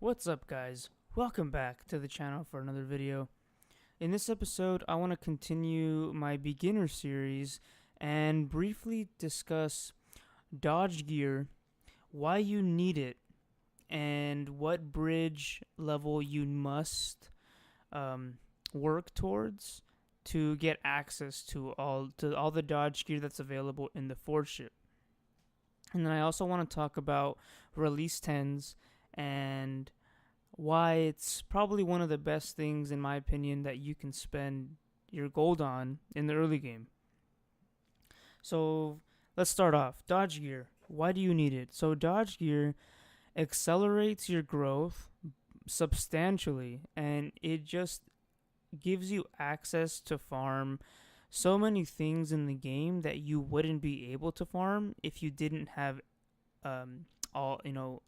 What's up, guys? Welcome back to the channel for another video. In this episode, I want to continue my beginner series and briefly discuss dodge gear, why you need it, and what bridge level you must work towards to get access to all the dodge gear that's available in the Ford ship. And then I also want to talk about release 10s and why it's probably one of the best things, in my opinion, that you can spend your gold on in the early game. So let's start off. Dodge gear. Why do you need it? So dodge gear accelerates your growth substantially, and it just gives you access to farm so many things in the game that you wouldn't be able to farm if you didn't have a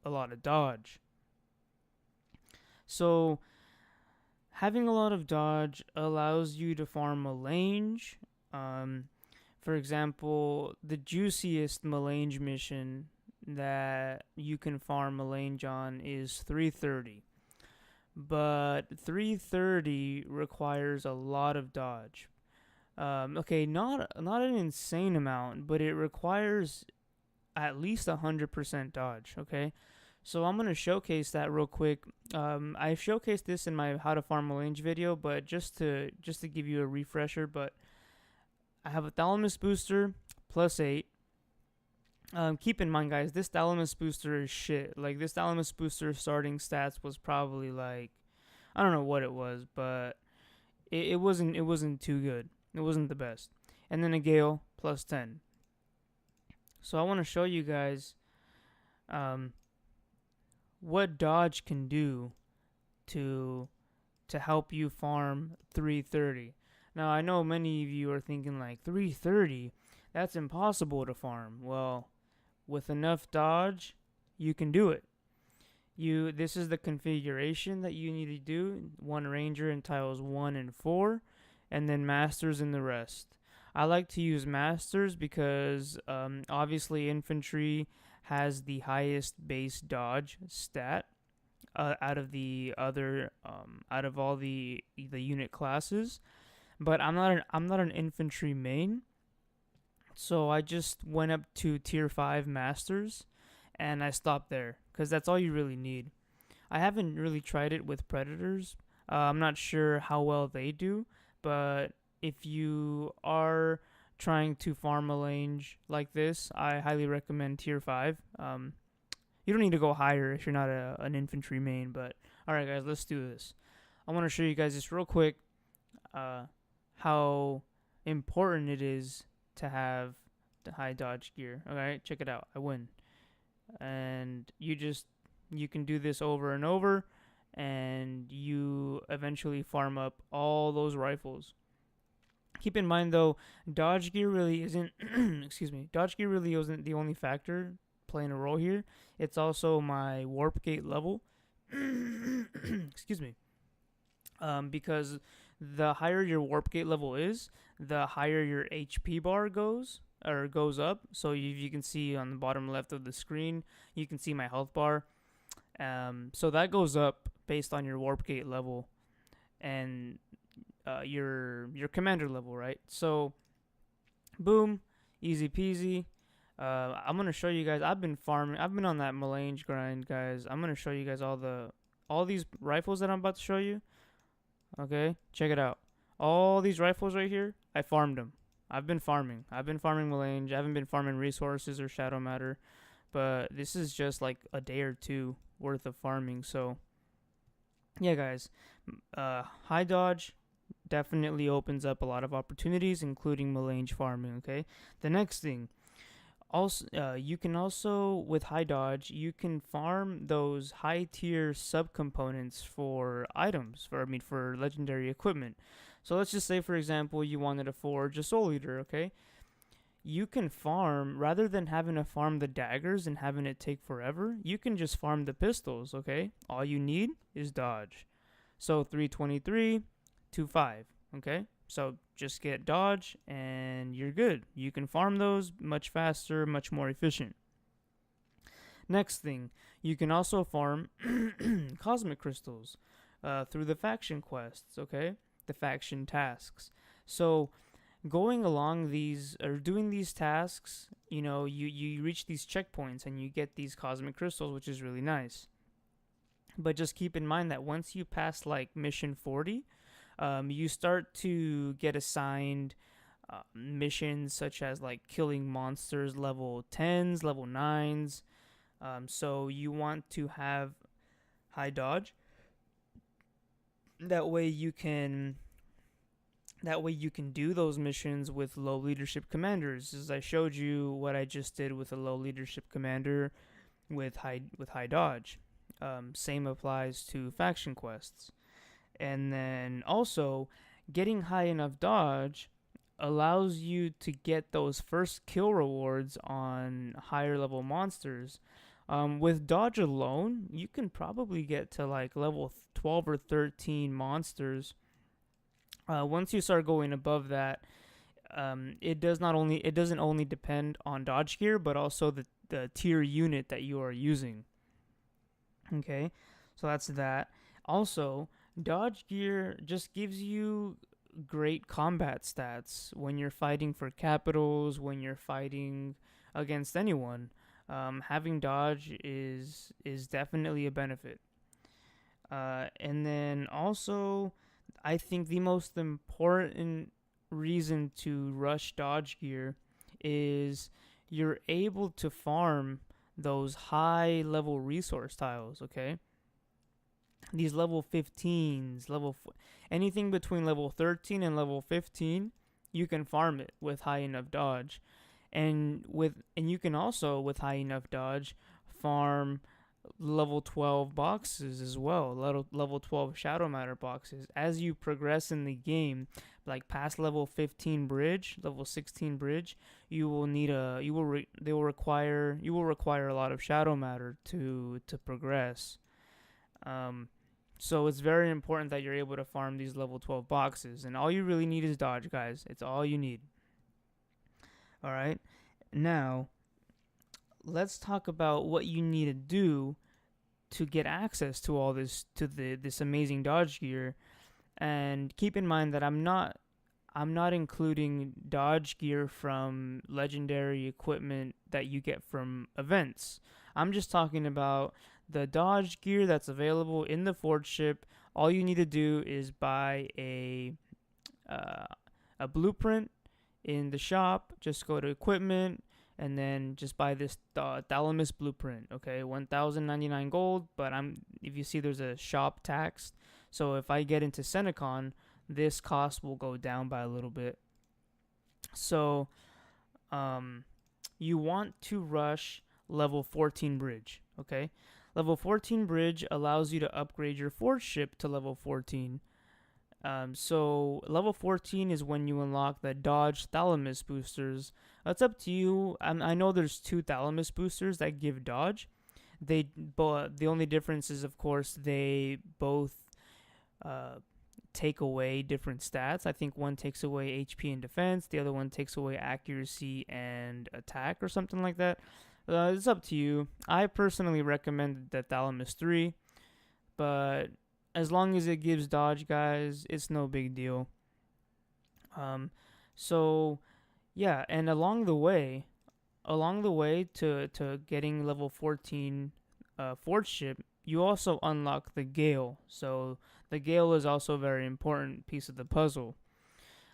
lot of dodge. So having a lot of dodge allows you to farm Melange. For example, the juiciest Melange mission that you can farm Melange on is 330. But 330 requires a lot of dodge. Okay, not an insane amount, but it requires at least 100% dodge. Okay, so I'm gonna showcase that real quick. I showcased this in my how to farm Melange video, but just to give you a refresher. But I have a Thalamus Booster +8. Keep in mind, guys, this Thalamus Booster is shit. Like, this Thalamus Booster starting stats was probably like, I don't know what it was, but it wasn't too good. It wasn't the best. And then a Gale +10. So I want to show you guys what dodge can do to help you farm 330. Now, I know many of you are thinking like 330, that's impossible to farm. Well, with enough dodge, you can do it. This is the configuration that you need to do. One ranger in tiles 1 and 4, and then masters in the rest. I like to use masters because obviously infantry has the highest base dodge stat out of all the unit classes. But I'm not an infantry main, so I just went up to tier 5 masters, and I stopped there because that's all you really need. I haven't really tried it with predators. I'm not sure how well they do, but if you are trying to farm a Melange like this, I highly recommend tier 5. You don't need to go higher if you're not an infantry main, but alright, guys, let's do this. I want to show you guys this real quick, how important it is to have the high dodge gear. Alright, check it out. I win. And you can do this over and over, and you eventually farm up all those rifles. Keep in mind, though, dodge gear really isn't dodge gear really isn't the only factor playing a role here. It's also my warp gate level. Excuse me. Because the higher your warp gate level is, the higher your HP bar goes up. So you can see on the bottom left of the screen, you can see my health bar. So that goes up based on your warp gate level and your commander level, right? So boom, easy peasy. I'm gonna show you guys. I've been on that Melange grind, guys. I'm gonna show you guys all these rifles that I'm about to show you. Okay, check it out. All these rifles right here, I farmed them. I've been farming Melange. I haven't been farming resources or shadow matter, but this is just like a day or two worth of farming. So yeah, guys, high dodge definitely opens up a lot of opportunities, including Melange farming. Okay, the next thing, also you can also, with high dodge, you can farm those high tier subcomponents for items, for legendary equipment. So let's just say, for example, you wanted to forge a Soul Eater. Okay, you can farm, rather than having to farm the daggers and having it take forever, you can just farm the pistols. Okay, all you need is dodge. So 323 25. Okay, so just get dodge and you're good. You can farm those much faster, much more efficient. Next thing, you can also farm cosmic crystals through the faction quests, okay? The faction tasks. So, going along these or doing these tasks, you reach these checkpoints and you get these cosmic crystals, which is really nice. But just keep in mind that once you pass like mission 40, you start to get assigned missions such as like killing monsters level 10s, level 9s. So you want to have high dodge. That way you can do those missions with low leadership commanders. As I showed you what I just did with a low leadership commander with high dodge. Same applies to faction quests. And then also, getting high enough dodge allows you to get those first kill rewards on higher level monsters. With dodge alone, you can probably get to like level 12 or 13 monsters. Once you start going above that, it doesn't only depend on dodge gear, but also the tier unit that you are using. Okay, so that's that. Also, dodge gear just gives you great combat stats when you're fighting for capitals, when you're fighting against anyone. Having dodge is definitely a benefit. And then also, I think the most important reason to rush dodge gear is you're able to farm those high level resource tiles, okay? These level 15s, anything between level 13 and level 15, you can farm it with high enough dodge. And you can also with high enough dodge farm level 12 boxes as well, level 12 shadow matter boxes. As you progress in the game, like past level 15 bridge, level 16 bridge, you will require a lot of shadow matter to progress. So it's very important that you're able to farm these level 12 boxes, and all you really need is dodge, guys. It's all you need. All right. Now, let's talk about what you need to do to get access to all this amazing dodge gear. And keep in mind that I'm not including dodge gear from legendary equipment that you get from events. I'm just talking about the dodge gear that's available in the Forge ship. All you need to do is buy a blueprint in the shop. Just go to equipment and then just buy this Thalamus blueprint. Okay, 1,099 gold. But if you see, there's a shop tax. So if I get into Senecon, this cost will go down by a little bit. So, you want to rush level 14 bridge. Okay, level 14 bridge allows you to upgrade your Forge ship to level 14. So level 14 is when you unlock the Dodge Thalamus boosters. It's up to you. I know there's 2 Thalamus boosters that give dodge. But the only difference is, of course, they both take away different stats. I think one takes away HP and defense. The other one takes away accuracy and attack or something like that. It's up to you. I personally recommend the Thalamus 3, but as long as it gives dodge, guys, it's no big deal. So yeah, and along the way to getting level 14 Forge ship, you also unlock the Gale. So the Gale is also a very important piece of the puzzle.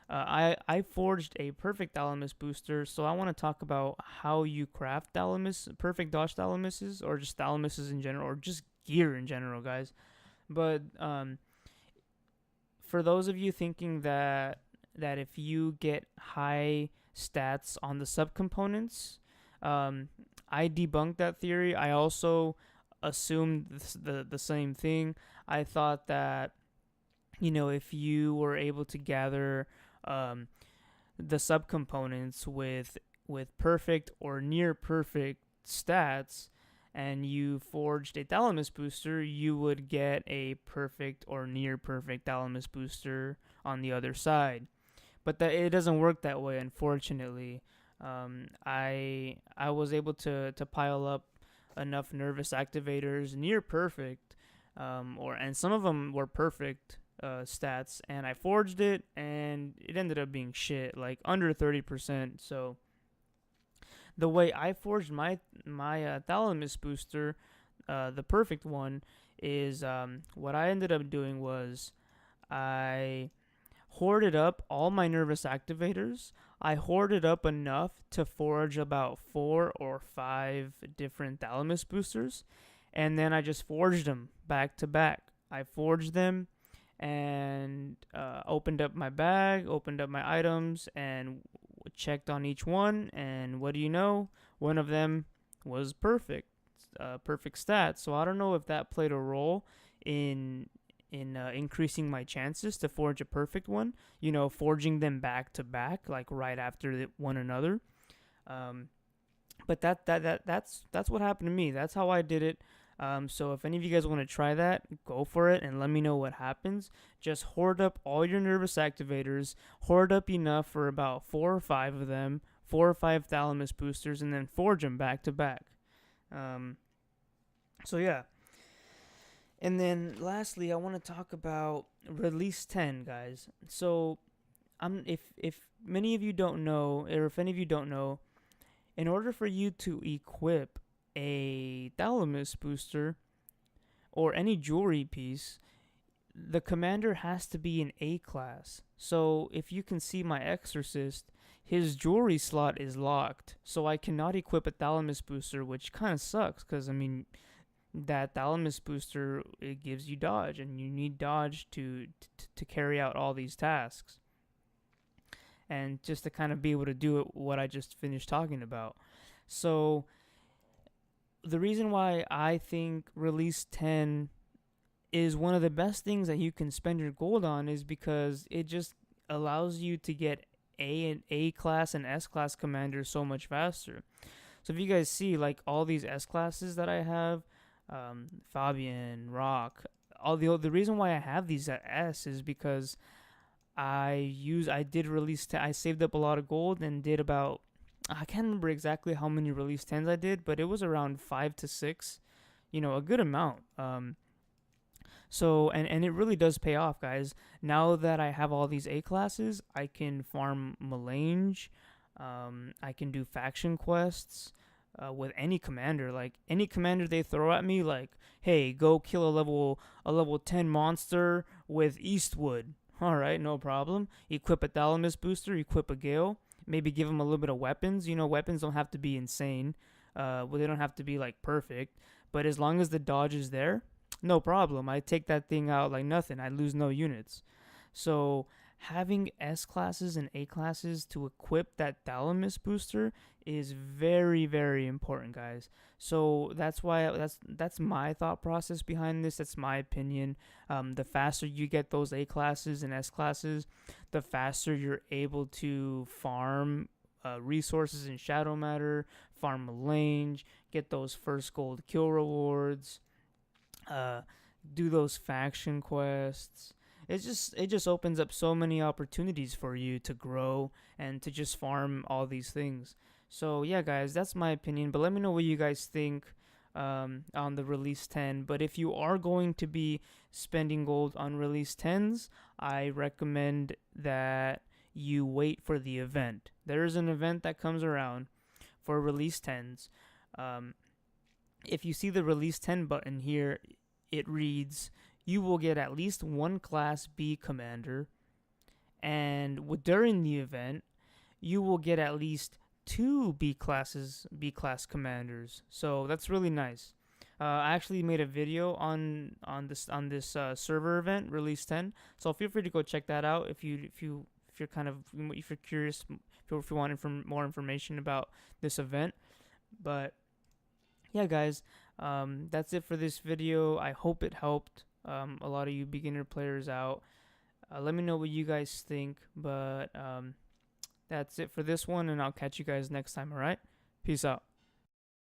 I forged a perfect Thalamus booster, so I want to talk about how you craft perfect dodge Thalamuses, or just Thalamuses in general, or just gear in general, guys. But for those of you thinking that if you get high stats on the subcomponents, I debunked that theory. I also assumed the same thing. I thought that, if you were able to gather the subcomponents with perfect or near perfect stats, and you forged a Thalamus booster, you would get a perfect or near perfect Thalamus booster on the other side. But it doesn't work that way, unfortunately. I was able to pile up enough nervous activators, near perfect, and some of them were perfect stats, and I forged it, and it ended up being shit, like under 30%. So the way I forged my Thalamus Booster, the perfect one, is what I ended up doing was I hoarded up all my nervous activators. I hoarded up enough to forge about 4 or 5 different Thalamus boosters, and then I just forged them back to back. I forged them and opened up my bag, opened up my items, and checked on each one. And what do you know? One of them was perfect, perfect stats. So I don't know if that played a role in increasing my chances to forge a perfect one. Forging them back to back, like right after one another. But that's what happened to me. That's how I did it. So if any of you guys want to try that, go for it and let me know what happens. Just hoard up all your nervous activators, hoard up enough for about 4 or 5 of them, 4 or 5 Thalamus boosters, and then forge them back to back. So yeah. And then lastly, I want to talk about release 10, guys. So if many of you don't know, or if any of you don't know, in order for you to equip a Thalamus booster or any jewelry piece, the commander has to be an A class. So if you can see my Exorcist, his jewelry slot is locked, so I cannot equip a Thalamus booster, which kind of sucks, because that Thalamus booster, it gives you dodge, and you need dodge to carry out all these tasks, and just to kind of be able to do what I just finished talking about. So the reason why I think release 10 is one of the best things that you can spend your gold on is because it just allows you to get A class and S class commanders so much faster. So if you guys see, like, all these S classes that I have, Fabian, Rock, the reason why I have these at S is because I saved up a lot of gold and did about, I can't remember exactly how many release 10s I did, but it was around 5 to 6, a good amount. So it really does pay off, guys. Now that I have all these A classes, I can farm Melange, I can do faction quests, with any commander. Like, any commander they throw at me, like, hey, go kill a level 10 monster with Eastwood. Alright, no problem. Equip a Thalamus booster, equip a Gale, maybe give them a little bit of weapons. Weapons don't have to be insane. They don't have to be, like, perfect. But as long as the dodge is there, no problem. I take that thing out like nothing. I lose no units. So having S classes and A classes to equip that Thalamus booster is very, very important, guys. So that's why that's my thought process behind this. That's my opinion. The faster you get those A classes and S classes, the faster you're able to farm resources in Shadow Matter, farm Melange, get those first gold kill rewards, do those faction quests. It just opens up so many opportunities for you to grow and to just farm all these things. So yeah, guys, that's my opinion. But let me know what you guys think on the release 10. But if you are going to be spending gold on release 10s, I recommend that you wait for the event. There is an event that comes around for release 10s. If you see the release 10 button here, it reads, you will get at least one Class B commander, and during the event, you will get at least 2 B class commanders. So that's really nice. I actually made a video on this server event, release 10. So feel free to go check that out if you're curious, if you want more information about this event. But yeah, guys, that's it for this video. I hope it helped a lot of you beginner players out. Let me know what you guys think. But that's it for this one, and I'll catch you guys next time. All right, peace out.